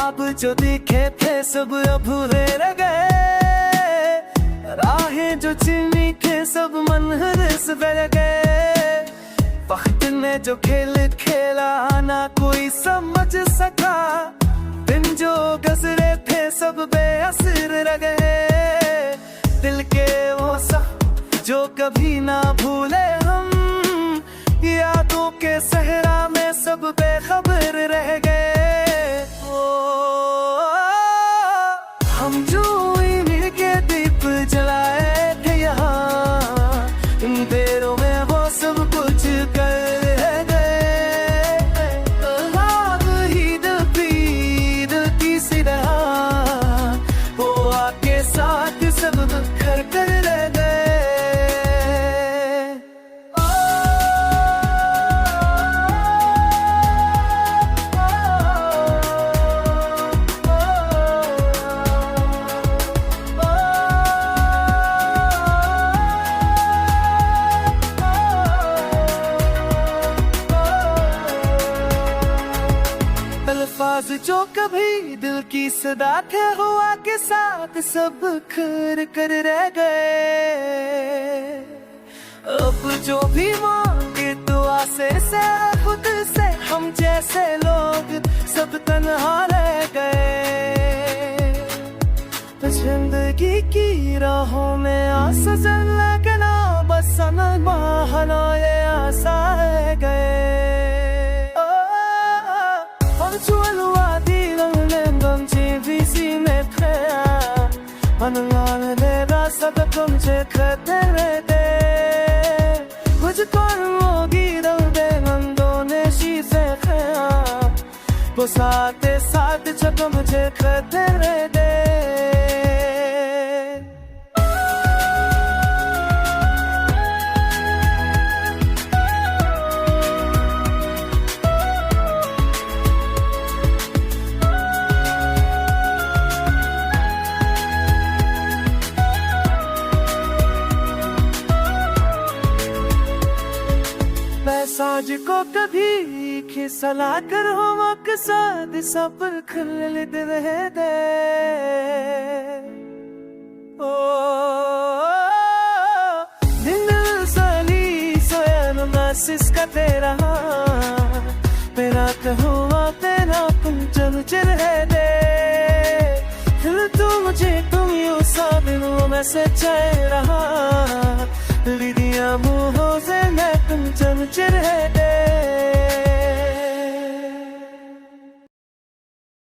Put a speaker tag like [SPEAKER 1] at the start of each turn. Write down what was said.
[SPEAKER 1] ख्वाब जो दिखे थे सब अधूरे रह गए, राहें जो चुनी थे सब मनहरस बह गए। वक्त ने जो खेल खेला ना कोई समझ सका, दिन जो गुजरे थे सब बेअसर रह गए। दिल के वो सब जो कभी ना भूले हम, यादों के सहरा में सब बेखबर रह गए। हम जो मिल के दीप जलाए थे यहाँ, इन देरों में वो सब कुछ कर गए। राग ही पीर की सिरा, वो आके साथ सब घर कर रह गए। अल्फाज जो कभी दिल की सदा थे, हुआ के साथ सब खर कर रह गए। अब जो भी मांगे दुआ से खुद से, हम जैसे लोग सब तन्हा रह गए। जिंदगी की राहों में आसा लगना, बस बहाना ये आशा है गए। तुमसे खतरे दे मुझको होगी दे नंदों ने शीशे खया, वो साथ साथ जब मुझे खतरे दे। साँझ को कभी खिसला कर हो मकसद सब खिलते रह दे। ओ दिन साली सोयन नासिस का तेरा, मेरा कहूँगा तेरा पंचन चल है दे। दिल तू मुझे तुम यू साबिनों में से चल रहा, लिदिया मुँहों से मैं पंचन चल है दे।